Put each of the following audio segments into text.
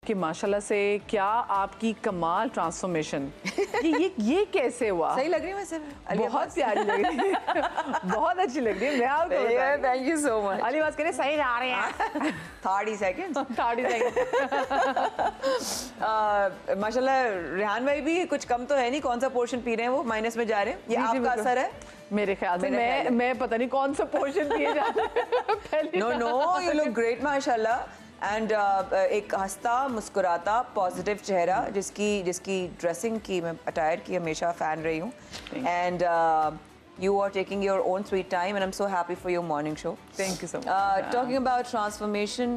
कि माशाल्लाह से क्या आपकी कमाल ट्रांसफॉर्मेशन ये कैसे हुआ? सही लग रही है वैसे? बहुत प्यारी लग रही है बहुत अच्छी लग रही है। मैं आपको thank you so much. Ali बात करें सही जा रहे हैं 30 सेकंड 30 सेकंड। माशाल्लाह रेहान भाई भी कुछ कम तो है नहीं, कौन सा पोर्शन पी रहे हैं वो माइनस में जा रहे हैं, ये आपका असर है मेरे ख्याल से। मैं पता नहीं कौन सा पोर्शन पिए जा रहे हैं। नो यू लुक ग्रेट माशाल्लाह एंड एक हंसता मुस्कुराता पॉजिटिव चेहरा जिसकी ड्रेसिंग की मैं अटायर की हमेशा फ़ैन रही हूँ and you are taking your own sweet time and I'm so happy for your morning show. Thank you so much. Talking about transformation,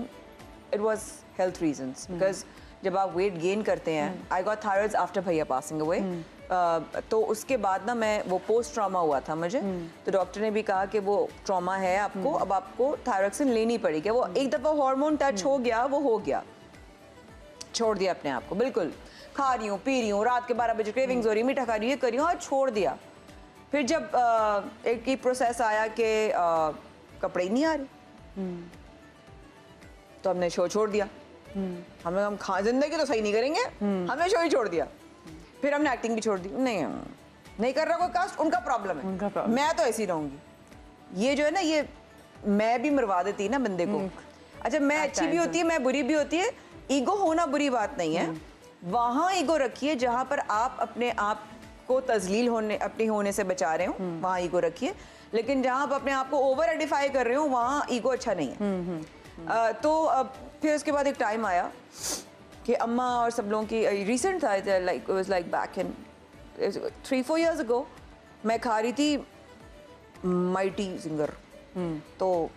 it was health reasons because जब आप weight gain करते हैं, I got thyroids after भैया passing away. तो उसके बाद ना मैं वो पोस्ट ट्रॉमा हुआ था मुझे, तो डॉक्टर ने भी कहा कि वो ट्रॉमा है आपको, अब आपको थायरॉक्सिन लेनी पड़ेगी। वो एक दफ़ा हार्मोन टच हो गया, वो हो गया, छोड़ दिया अपने आप को बिल्कुल। खा रही हूँ पी रही हूँ, रात के 12 बजे क्रेविंग्स हो रही, मीठा खा रही हूँ, ये कर रही हूँ, और छोड़ दिया। फिर जब एक ही प्रोसेस आया कि कपड़े ही नहीं आ रहे, तो हमने शो छोड़ दिया। हम जिंदगी तो सही नहीं करेंगे, हमने शो ही छोड़ दिया। फिर हमने एक्टिंग भी छोड़ दी, नहीं कर रहा कोई कास्ट, उनका प्रॉब्लम है, मैं तो ऐसी रहूंगी। ये जो है ना, ये मैं भी मरवा देती है ना बंदे को। अच्छा, मैं अच्छी भी होती है, मैं बुरी भी होती है। ईगो होना बुरी बात नहीं है, वहां ईगो रखिए जहां पर आप अपने आप को तजलील अपने होने से बचा रहे हो, वहां ईगो रखिए। लेकिन जहां आप अपने आप को ओवर एडिफाई कर रहे हो, वहां ईगो अच्छा नहीं है। तो फिर उसके बाद एक टाइम आया कि अम्मा और सब लोगों की, रिसेंट था, like it was like back in 3-4 years ago, मैं खा रही थी माइटी जिंगर। तो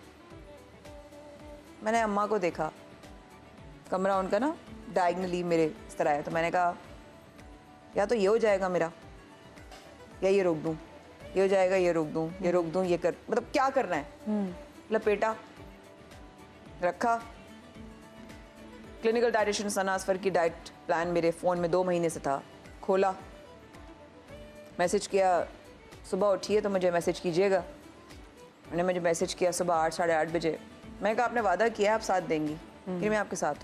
मैंने अम्मा को देखा, कमरा उनका ना डायगनली मेरे इस तरह है, तो मैंने कहा या तो ये हो जाएगा मेरा, या ये रोक दूं, ये हो जाएगा, ये रोक दूं, ये रोक दूं, ये कर, मतलब क्या करना है। लपेटा, रखा। क्लिनिकल डाइटिशियन सना असफर की डाइट प्लान मेरे फ़ोन में 2 महीने से था, खोला, मैसेज किया, सुबह उठिए तो मुझे मैसेज कीजिएगा। उन्होंने मुझे मैसेज किया सुबह 8-8:30 बजे। मैंने कहा आपने वादा किया आप साथ देंगी, फिर मैं आपके साथ।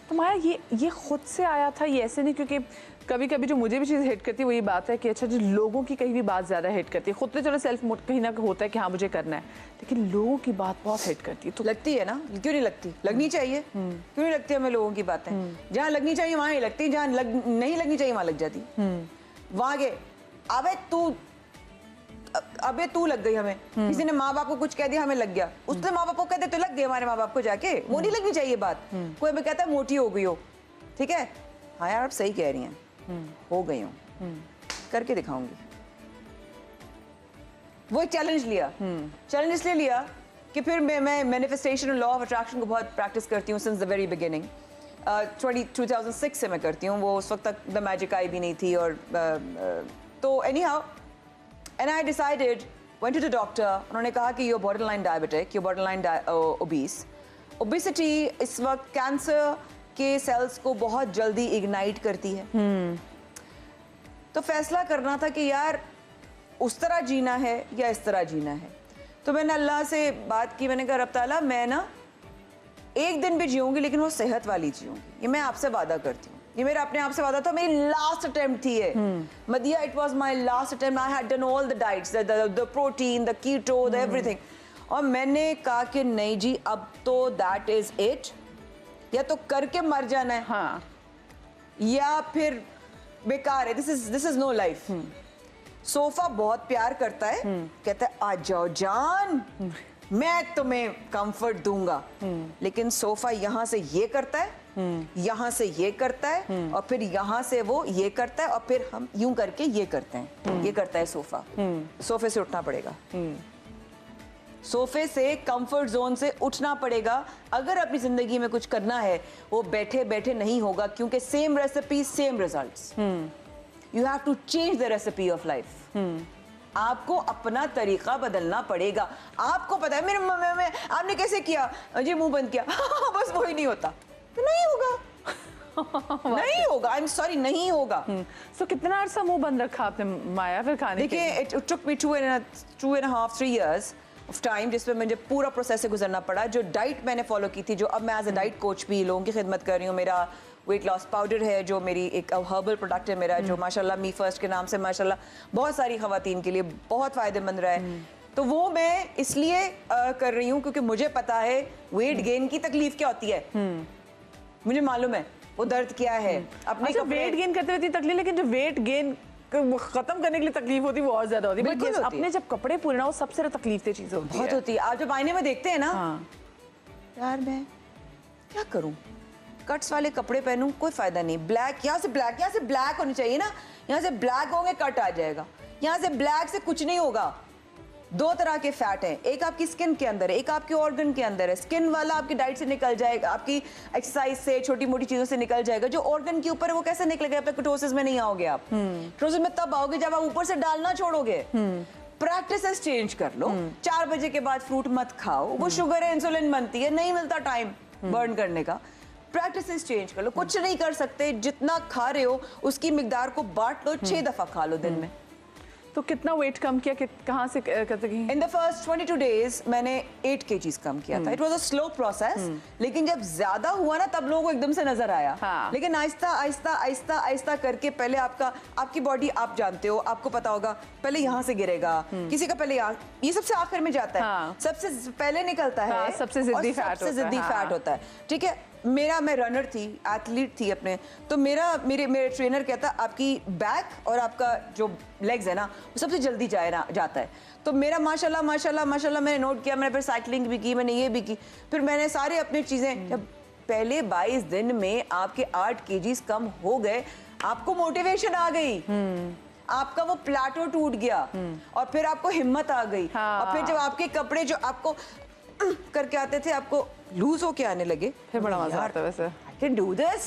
तो माया ये खुद से आया था, ये ऐसे नहीं? क्योंकि कभी कभी जो मुझे भी चीज़ हिट करती है वो ये बात है कि अच्छा, जो लोगों की कहीं भी बात ज़्यादा हिट करती है, खुद तो चलो सेल्फ कहीं ना होता है कि हाँ मुझे करना है, लेकिन लोगों की बात बहुत हिट करती है। तो लगती है ना, क्यों नहीं लगती? लगनी चाहिए। क्यों नहीं लगती हमें लोगों की बातें? जहाँ लगनी चाहिए वहाँ नहीं लगती, जहाँ नहीं लगनी चाहिए वहाँ लग जाती। वहाँ के अबे तू लग गई हमें, किसी ने माँ बाप को कुछ कह दिया हमें लग गया, उसने माँ बाप को कहते तो लग गए हमारे माँ बाप को जाके, वो नहीं लगनी चाहिए बात। कोई हमें कहता है मोटी हो गई हो, ठीक है, हाँ यार आप सही कह रही हैं, हो गई हूँ, करके दिखाऊंगी। वो एक चैलेंज लिया। चैलेंज इसलिए लिया कि फिर मैं मैनिफेस्टेशन और लॉ ऑफ अट्रैक्शन को बहुत प्रैक्टिस करती हूँ सिंस द वेरी बिगिनिंग। 2006 से मैं करती हूँ, वो उस वक्त तक द मैजिक आई भी नहीं थी। और तो anyhow, and I decided, went to the doctor, उन्होंने कहा कि you borderline diabetic, you borderline obese. Obesity इस वक्त कैंसर के सेल्स को बहुत जल्दी इग्नाइट करती है। तो फैसला करना था कि यार उस तरह जीना है या इस तरह जीना है। तो मैंने अल्लाह से बात की, मैंने कहा रब ताला मैं ना एक दिन भी जीऊंगी लेकिन वो सेहत वाली जीऊंगी, ये मैं आपसे वादा करती हूँ। ये मेरा अपने आप से वादा था, मेरी लास्ट अटेम्प्ट थी ये। मदिया, it was my last attempt, I had done all the diets, the protein, the keto, the everything. और मैंने कहा कि नहीं जी, अब तो दैट इज इट, या तो करके मर जाना है, हाँ, या फिर बेकार है, this is no life. Sofa बहुत प्यार करता है, कहता है आ जाओ जान, मैं तुम्हें कंफर्ट दूंगा, लेकिन सोफा यहाँ से ये करता है, यहाँ से ये करता है, और फिर यहाँ से वो ये करता है, और फिर हम यूं करके ये करते हैं, ये करता है सोफा। सोफे से उठना पड़ेगा, सोफे से, कंफर्ट जोन से उठना पड़ेगा। अगर अपनी जिंदगी में कुछ करना है, वो बैठे बैठे नहीं होगा, क्योंकि same recipe same results. You have to change the recipe of life. आपको अपना तरीका बदलना पड़ेगा। आपको पता है मेरे मम्मी में आपने कैसे किया जी, मुंह बंद किया, बस वही नहीं होता, तो नहीं होगा। नहीं होगा, आई एम सॉरी, नहीं होगा। So, कितना अर्सा मुंह बंद रखा आपने माया फिर खाने? देखिए, it took me 2.5-3 years of time जिसमें मुझे पूरा प्रोसेस से गुजरना पड़ा। जो डाइट मैंने फॉलो की थी, जो अब मैं एज अ डाइट कोच भी लोगों की खिदमत कर रही हूँ, मेरा वेट लॉस पाउडर है जो मेरी एक हर्बल प्रोडक्ट है मेरा, जो माशाल्लाह मी फर्स्ट के नाम से माशाल्लाह बहुत सारी खवातीन के लिए बहुत फ़ायदेमंद रहा है। तो वो मैं इसलिए कर रही हूँ क्योंकि मुझे पता है वेट गेन की तकलीफ क्या होती है, मुझे मालूम है वो दर्द क्या है। अपने अच्छा, वेट गेन करते हुए इतनी तकलीफ, लेकिन जो वेट गेन खत्म करने के लिए तकलीफ होती है वो और ज्यादा होती है। बिल्कुल But yes, होती है। अपने जब कपड़े पूरे ना, वो सबसे ज्यादा तकलीफ दे चीज होती है। बहुत होती है। आप जब आईने में देखते हैं ना, हाँ। यार मैं क्या करूं, कट्स वाले कपड़े पहनूं, कोई फायदा नहीं। ब्लैक, यहाँ से ब्लैक होनी चाहिए ना, यहाँ से ब्लैक होंगे कट आ जाएगा, यहाँ से ब्लैक से कुछ नहीं होगा। दो तरह के फैट हैं, एक आपकी स्किन के अंदर है, एक आपके ऑर्गन के अंदर है। स्किन वाला आपकी डाइट से निकल जाएगा, आपकी एक्सरसाइज से, छोटी मोटी चीजों से निकल जाएगा। जो ऑर्गन के ऊपर है वो कैसे निकलेगा? आप कीटोसिस में नहीं आओगे। आप कीटोसिस में तब आओगे जब आप ऊपर से डालना छोड़ोगे। प्रैक्टिसेस चेंज कर लो। 4 बजे के बाद फ्रूट मत खाओ, वो शुगर है, इंसुलिन बनती है, नहीं मिलता टाइम बर्न करने का। प्रैक्टिसेस चेंज कर लो। कुछ नहीं कर सकते, जितना खा रहे हो उसकी मिकदार को बांट लो, 6 दफा खा लो दिन में। तो कितना वेट कम किया, कहाँ से करते गई? इन द फर्स्ट 22 डेज मैंने 8 kgs कम किया था। It was a slow process, लेकिन जब ज्यादा हुआ ना तब लोगों को एकदम से नजर आया। हाँ। लेकिन आहिस्ता आहिस्ता आहिस्ता आहिस्ता करके पहले आपकी बॉडी, आप जानते हो, आपको पता होगा, पहले यहाँ से गिरेगा, किसी का पहले यहाँ, ये सबसे आखिर में जाता है। हाँ। सबसे पहले निकलता है। हाँ, सबसे जिद्दी फैट होता है। ठीक है, मैं रनर थी, एथलीट थी अपने, तो मेरे ट्रेनर कहता आपकी बैक और आपका जो लेग्स है ना वो सबसे जल्दी जाता है। तो मेरा माशाल्लाह मैंने नोट किया, मैंने फिर साइकिलिंग भी की, मैंने ये भी की, फिर मैंने सारे अपनी चीजें, जब पहले 22 दिन में आपके 8 kgs कम हो गए, आपको मोटिवेशन आ गई, आपका वो प्लाटो टूट गया, और फिर आपको हिम्मत आ गई। हाँ। और फिर जब आपके कपड़े जो आपको करके आते थे आपको लूज होके आने लगे, फिर बड़ा मजा आता है वैसे। I can do this.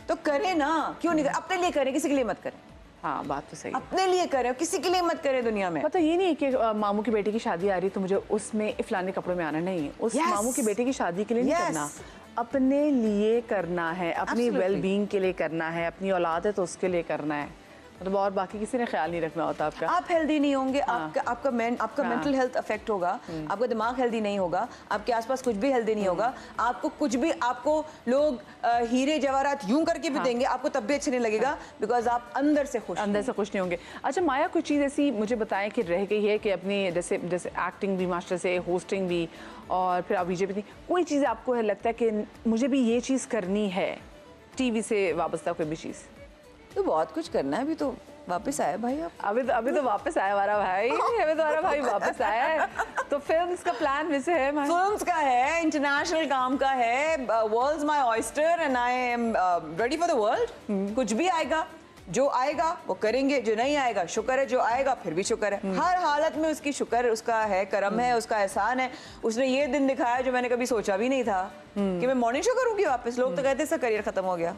तो करें ना, क्यों नहीं करें? अपने लिए करें, किसी के लिए मत करें। हाँ, बात तो सही है। अपने लिए करें, किसी के लिए मत करें दुनिया में। मतलब ये नहीं है कि मामू की बेटी की शादी आ रही है तो मुझे उसमें फलाने कपड़ों में आना नहीं है। उस Yes. मामू की बेटी की शादी के लिए नहीं Yes. करना, अपने लिए करना है, अपनी Absolutely. वेल बीइंग के लिए करना है, अपनी औलाद है तो उसके लिए करना है। मतलब और बाकी किसी ने ख्याल नहीं रखना होता आपका। आप हेल्दी नहीं होंगे, हाँ। आपका हाँ। मेंटल हेल्थ अफेक्ट होगा, आपका दिमाग हेल्दी नहीं होगा, आपके आसपास कुछ भी हेल्दी नहीं होगा, आपको लोग हीरे जवाहरात यूं करके भी देंगे, आपको तब भी अच्छा नहीं लगेगा, बिकॉज आप अंदर से खुश नहीं होंगे। अच्छा माया, कुछ चीज़ ऐसी मुझे बताएं कि रह गई है कि अपनी जैसे एक्टिंग भी मास्टर से, होस्टिंग भी, और फिर आप बीजेपी, कोई चीज़ आपको लगता है कि मुझे भी ये चीज़ करनी है, टीवी से वाबस्ता कोई भी चीज़? तो बहुत कुछ करना है। अभी तो वापस आया भाई आप। अभी तो वापस आया हमारा भाई, अभी तो हमारा भाई वापस आया है। तो फिल्म्स का प्लान वैसे है? फिल्म्स का है, इंटरनेशनल काम का है, world's my oyster and I am ready for the world. कुछ भी आएगा, जो आएगा वो करेंगे, जो नहीं आएगा शुक्र है, जो आएगा फिर भी शुक्र है। हर हालत में उसकी शुक्र, उसका है करम है, उसका एहसान है। उसने ये दिन दिखाया जो मैंने कभी सोचा भी नहीं था कि मैं मॉर्निंग शो करूंगी वापस। लोग तो कहते इसका करियर खत्म हो गया।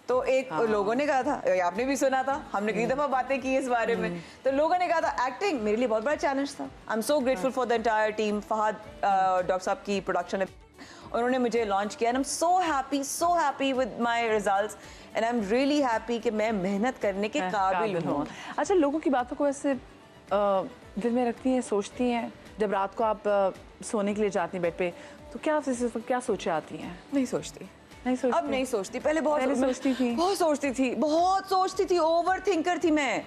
तो एक लोगों ने कहा था, आपने भी सुना था, हमने कई दफा बातें की इस बारे में, तो लोगों ने कहा था एक्टिंग मेरे लिए बहुत बड़ा चैलेंज था। I am so grateful for the entire team. Fahad doctor साहब की प्रोडक्शन है, उन्होंने मुझे लॉन्च किया, and I am so happy with my results, and I am really happy कि मैं मेहनत करने के काबिल हूँ। अच्छा, लोगों की बातों को ऐसे दिल में रखती हैं, सोचती हैं, जब रात को आप सोने के लिए जाती हैं बेड पे, तो क्या सोचे आती हैं? नहीं सोचती, अब नहीं सोचती। पहले बहुत सोचती थी, ओवर थिंकर थी मैं।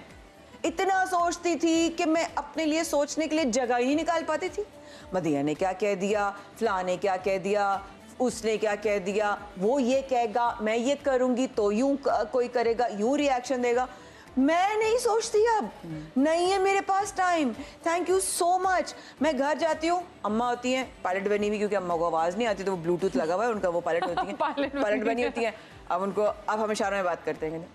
इतना सोचती थी कि मैं अपने लिए सोचने के लिए जगह ही नहीं निकाल पाती थी। मदिया ने क्या कह दिया, फलां ने क्या कह दिया, उसने क्या कह दिया, वो ये कहेगा, मैं ये करूंगी तो यूं कोई करेगा, यूं रिएक्शन देगा। मैं नहीं सोचती, अब नहीं है मेरे पास time. Thank you so much. मैं घर जाती हूँ, अम्मा होती हैं पायलट बनी हुई, क्योंकि अम्मा को आवाज नहीं आती तो वो ब्लूटूथ लगा हुआ है उनका, वो पायलट होती हैं पायलट बनी होती हैं। अब हम इशारों में बात करते हैं।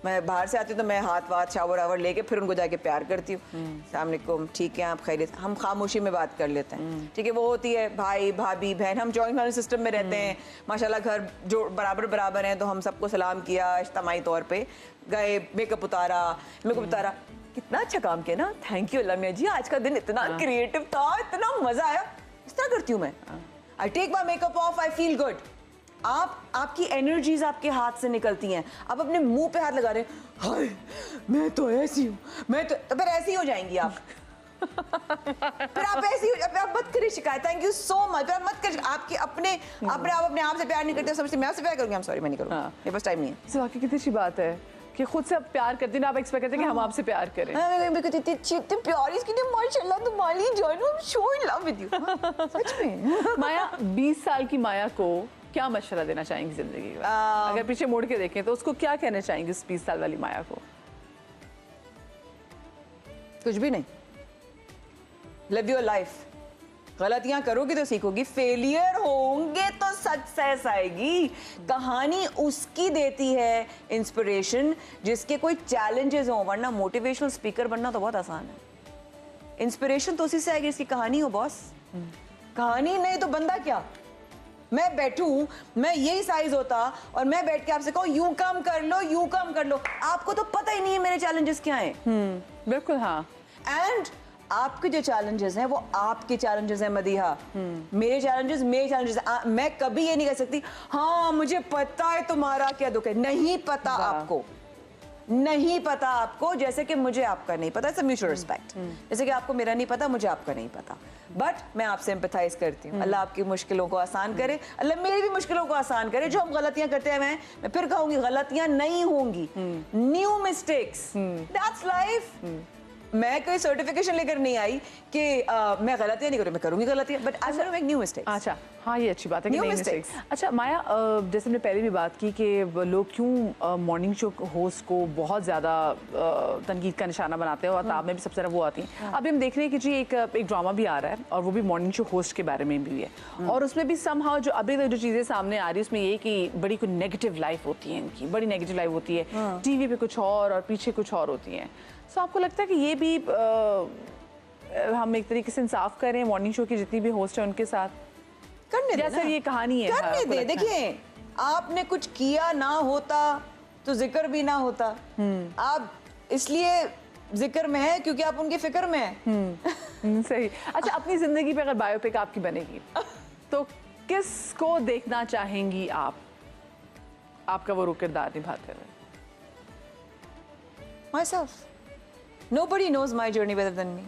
मैं बाहर से आती हूँ तो मैं हाथ शावर आवर लेके फिर उनको जाके प्यार करती हूँ। अस्सलामुअलैकुम, ठीक है, आप खैरियत? हम खामोशी में बात कर लेते हैं। ठीक है, वो होती है भाई भाभी बहन, हम जॉइंट फैमिली सिस्टम में रहते हैं माशाल्लाह। घर जो बराबर हैं, तो हम सबको सलाम किया इज्तिमाई तौर पे, गए, मेकअप उतारा। कितना अच्छा काम किया ना, थैंक यू अल्लाह मियां जी, आज का दिन इतना क्रिएटिव था, इतना मजा आया। इस तरह करती हूँ मैं। I take my makeup off, I feel good. आपकी एनर्जीज आपके हाथ से निकलती हैं, आप अपने मुंह पे हाथ लगा रहे हैं, हाय मैं तो ऐसी हूँ, मैं तो फिर ऐसी हो जाएंगी आप। फिर आप ऐसी आप मत करिए शिकायत, थैंक यू सो मच, आप मत करिए। आपके अपने अपने आप से प्यार नहीं करते, समझते मैं आपसे प्यार करूंगी, सॉरी मैं नहीं करूँगा, मेरे पास टाइम नहीं है। तो वाकई कितनी अच्छी बात है कि खुद से आप प्यार करते हैं ना, आप एक्सपेक्ट करते हैं कि हम आपसे प्यार करें। इतनी प्यारी इसकी माशाल्लाह तुम्हारी जानो, I'm so in love with you। सच में। माया 20 साल की माया को क्या मशवरा देना चाहेंगी जिंदगी में? अगर पीछे मुड़ के देखें तो उसको क्या कहना चाहेंगी उस 20 साल वाली माया को? कुछ भी नहीं, लिव योर लाइफ। गलतियां करोगी तो सीखोगी, फेलियर होंगे तो सक्सेस आएगी। कहानी उसकी देती है इंस्पिरेशन जिसके कोई चैलेंजेस हो, वरना मोटिवेशनल स्पीकर बनना तो बहुत आसान है। इंस्पिरेशन तो उसी से आएगी इसकी कहानी हो बॉस। कहानी नहीं तो बंदा क्या? मैं बैठूं, मैं यही साइज होता और मैं बैठ के आपसे कहूं यूं कम कर लो, यूं कम कर लो, आपको तो पता ही नहीं है मेरे चैलेंजेस क्या हैं। बिल्कुल हाँ। एंड आपके जो चैलेंजेस हैं वो आपके चैलेंजेस हैं मदीहा, मेरे चैलेंजेस मेरे चैलेंजेस। मैं कभी ये नहीं कह सकती हाँ मुझे पता है तुम्हारा क्या दुख है, नहीं पता आपको, नहीं पता आपको, जैसे कि मुझे आपका नहीं पता। It's a mutual respect. जैसे कि आपको मेरा नहीं पता, मुझे आपका नहीं पता, बट मैं आपसे एम्पैथाइज करती हूँ। अल्लाह आपकी मुश्किलों को आसान करे, अल्लाह मेरी भी मुश्किलों को आसान करे। जो हम गलतियां करते हैं, मैं फिर कहूंगी गलतियां नहीं होंगी, न्यू मिस्टेक्स, दैट्स लाइफ। मैं कोई सर्टिफिकेशन लेकर नहीं आई कि मैं गलतियां नहीं करूँ, मैं करूंगी गलतियां, but I will make new mistakes. अच्छा हाँ, ये अच्छी बात है कि New नई mistakes. mistakes। अच्छा माया, जैसे हमने पहले भी बात की कि लोग क्यों मॉर्निंग शो होस्ट को बहुत ज़्यादा तनकीद का निशाना बनाते हैं और ताब में भी सबसे ज़्यादा वो आती हैं। अभी हम देख रहे हैं कि जी एक ड्रामा भी आ रहा है और वो भी मॉर्निंग शो होस्ट के बारे में भी है, और उसमें भी समहाउ जो अभी तक जो चीज़ें सामने आ रही है उसमें ये कि बड़ी कोई नेगेटिव लाइफ होती है इनकी, बड़ी नेगेटिव लाइफ होती है, टीवी पे कुछ और पीछे कुछ और होती हैं। सो आपको लगता है कि ये भी हम एक तरीके से इंसाफ करें मॉर्निंग शो की जितनी भी होस्ट है उनके साथ? करने दे सर ये कहानी है, करने आपको दे। लगता है? देखिए आपने कुछ किया ना होता तो जिक्र भी ना होता। आप इसलिए जिक्र में है क्योंकि आप उनकी फिक्र में हैं। सही। अच्छा, अपनी जिंदगी पे अगर बायोपिक आपकी बनेगी तो किसको देखना चाहेंगी आप आपका वो किरदार निभाते हुए? Myself. Nobody knows my journey better than me.